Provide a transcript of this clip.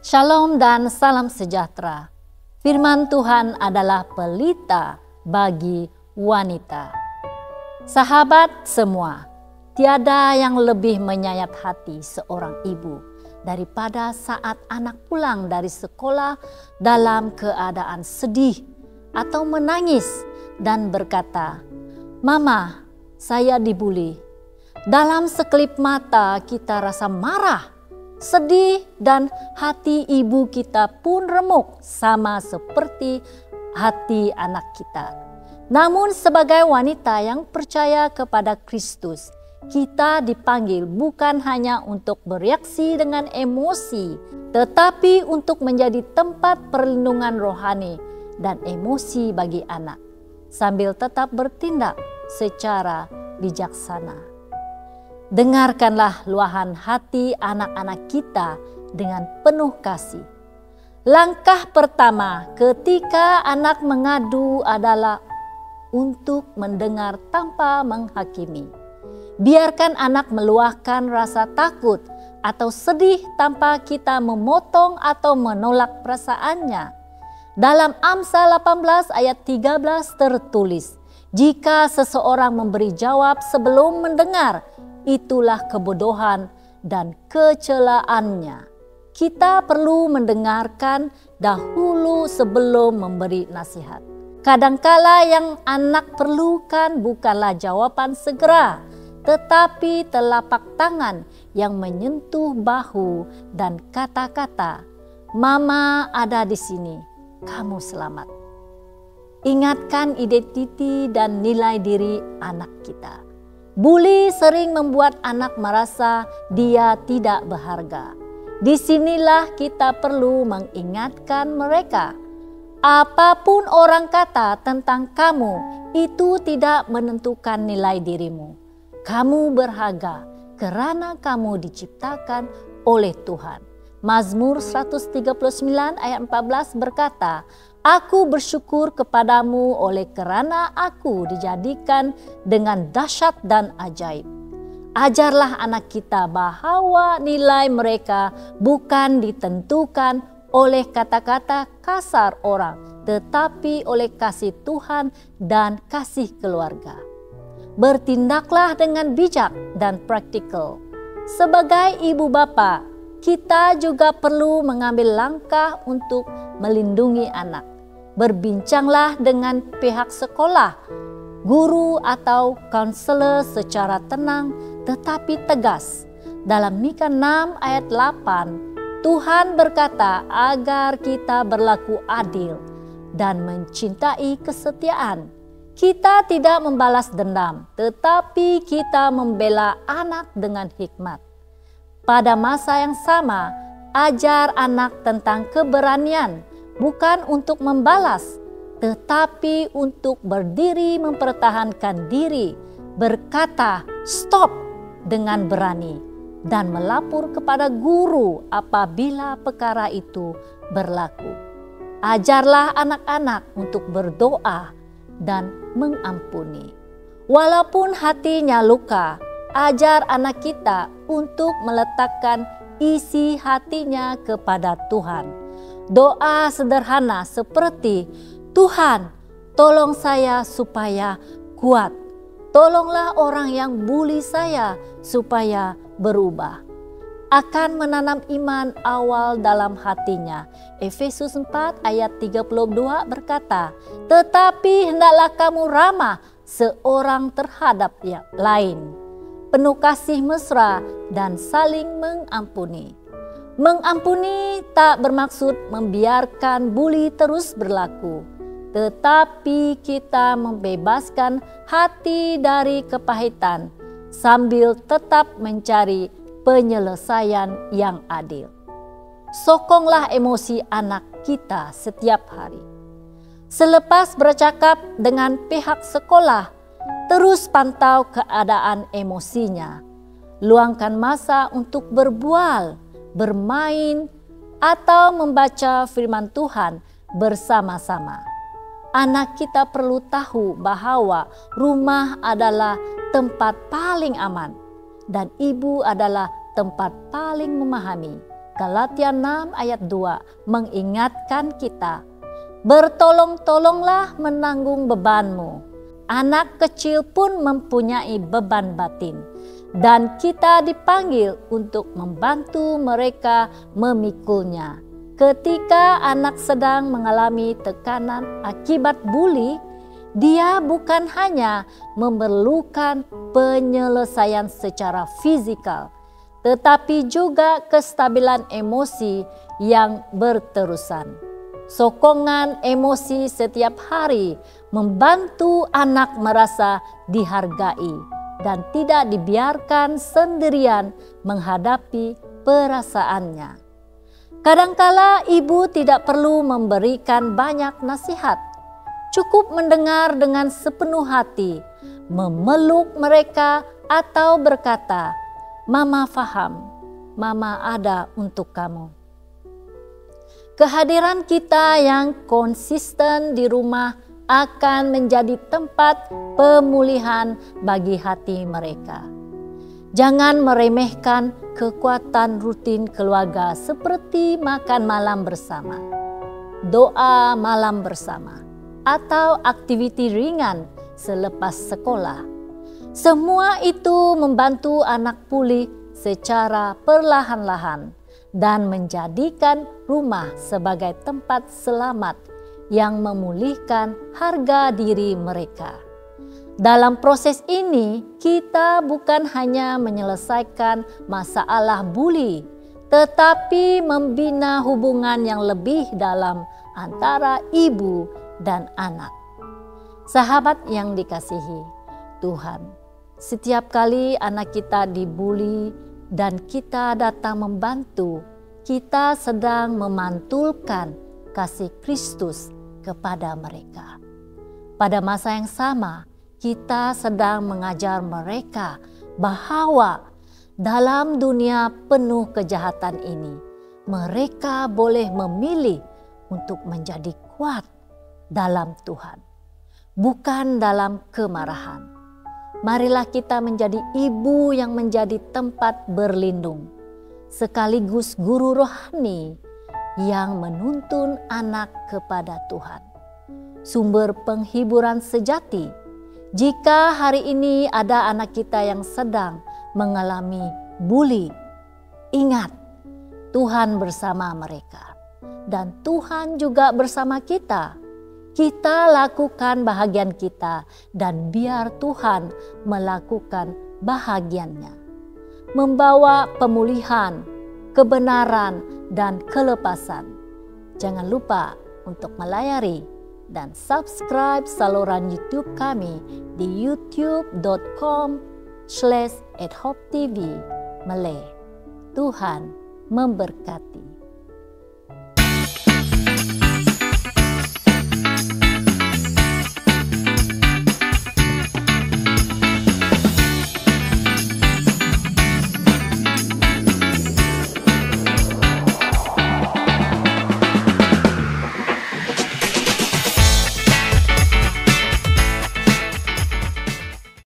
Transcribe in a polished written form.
Shalom dan salam sejahtera. Firman Tuhan adalah pelita bagi wanita. Sahabat semua, tiada yang lebih menyayat hati seorang ibu daripada saat anak pulang dari sekolah dalam keadaan sedih atau menangis dan berkata, "Mama, saya dibuli." Dalam sekelip mata kita rasa marah, sedih, dan hati ibu kita pun remuk sama seperti hati anak kita. Namun sebagai wanita yang percaya kepada Kristus, kita dipanggil bukan hanya untuk bereaksi dengan emosi, tetapi untuk menjadi tempat perlindungan rohani dan emosi bagi anak, sambil tetap bertindak secara bijaksana. Dengarkanlah luahan hati anak-anak kita dengan penuh kasih. Langkah pertama ketika anak mengadu adalah untuk mendengar tanpa menghakimi. Biarkan anak meluahkan rasa takut atau sedih tanpa kita memotong atau menolak perasaannya. Dalam Amsal 18 ayat 13 tertulis, "Jika seseorang memberi jawab sebelum mendengar, itulah kebodohan dan kecelaannya." Kita perlu mendengarkan dahulu sebelum memberi nasihat. Kadangkala yang anak perlukan bukanlah jawaban segera, tetapi telapak tangan yang menyentuh bahu dan kata-kata, "Mama ada di sini, kamu selamat." Ingatkan identiti dan nilai diri anak kita. Bully sering membuat anak merasa dia tidak berharga. Disinilah kita perlu mengingatkan mereka. Apapun orang kata tentang kamu, itu tidak menentukan nilai dirimu. Kamu berharga karena kamu diciptakan oleh Tuhan. Mazmur 139 ayat 14 berkata, "Aku bersyukur kepadamu oleh kerana aku dijadikan dengan dahsyat dan ajaib." Ajarlah anak kita bahwa nilai mereka bukan ditentukan oleh kata-kata kasar orang, tetapi oleh kasih Tuhan dan kasih keluarga. Bertindaklah dengan bijak dan praktikal. Sebagai ibu bapa, kita juga perlu mengambil langkah untuk melindungi anak. Berbincanglah dengan pihak sekolah, guru atau konselor secara tenang tetapi tegas. Dalam Mika 6 ayat 8, Tuhan berkata agar kita berlaku adil dan mencintai kesetiaan. Kita tidak membalas dendam, tetapi kita membela anak dengan hikmat. Pada masa yang sama, ajar anak tentang keberanian, bukan untuk membalas, tetapi untuk berdiri mempertahankan diri, berkata stop dengan berani, dan melapor kepada guru apabila perkara itu berlaku. Ajarlah anak-anak untuk berdoa dan mengampuni. Walaupun hatinya luka, ajar anak kita untuk meletakkan isi hatinya kepada Tuhan. Doa sederhana seperti, "Tuhan, tolong saya supaya kuat. Tolonglah orang yang bully saya supaya berubah." Akan menanam iman awal dalam hatinya. Efesus 4 ayat 32 berkata, "Tetapi hendaklah kamu ramah seorang terhadap yang lain, penuh kasih mesra dan saling mengampuni." Mengampuni tak bermaksud membiarkan bully terus berlaku, tetapi kita membebaskan hati dari kepahitan sambil tetap mencari penyelesaian yang adil. Sokonglah emosi anak kita setiap hari. Selepas bercakap dengan pihak sekolah, terus pantau keadaan emosinya. Luangkan masa untuk berbual, bermain, atau membaca firman Tuhan bersama-sama. Anak kita perlu tahu bahwa rumah adalah tempat paling aman dan ibu adalah tempat paling memahami. Galatia 6 ayat 2 mengingatkan kita, bertolong-tolonglah menanggung bebanmu. Anak kecil pun mempunyai beban batin, dan kita dipanggil untuk membantu mereka memikulnya. Ketika anak sedang mengalami tekanan akibat bully, dia bukan hanya memerlukan penyelesaian secara fisikal, tetapi juga kestabilan emosi yang berterusan. Sokongan emosi setiap hari membantu anak merasa dihargai dan tidak dibiarkan sendirian menghadapi perasaannya. Kadangkala ibu tidak perlu memberikan banyak nasihat. Cukup mendengar dengan sepenuh hati, memeluk mereka atau berkata, "Mama faham, Mama ada untuk kamu." Kehadiran kita yang konsisten di rumah akan menjadi tempat pemulihan bagi hati mereka. Jangan meremehkan kekuatan rutin keluarga seperti makan malam bersama, doa malam bersama, atau aktiviti ringan selepas sekolah. Semua itu membantu anak pulih secara perlahan-lahan dan menjadikan rumah sebagai tempat selamat yang memulihkan harga diri mereka. Dalam proses ini, kita bukan hanya menyelesaikan masalah bully, tetapi membina hubungan yang lebih dalam antara ibu dan anak. Sahabat yang dikasihi Tuhan, setiap kali anak kita dibully dan kita datang membantu, kita sedang memantulkan kasih Kristus kepada mereka. Pada masa yang sama, kita sedang mengajar mereka bahwa dalam dunia penuh kejahatan ini, mereka boleh memilih untuk menjadi kuat dalam Tuhan, bukan dalam kemarahan. Marilah kita menjadi ibu yang menjadi tempat berlindung, sekaligus guru rohani yang menuntun anak kepada Tuhan. Sumber penghiburan sejati. Jika hari ini ada anak kita yang sedang mengalami bully, ingat, Tuhan bersama mereka dan Tuhan juga bersama kita. Kita lakukan bahagian kita dan biar Tuhan melakukan bahagiannya. Membawa pemulihan, kebenaran, dan kelepasan. Jangan lupa untuk melayari dan subscribe saluran YouTube kami di youtube.com/@hopetv Malay. Tuhan memberkati.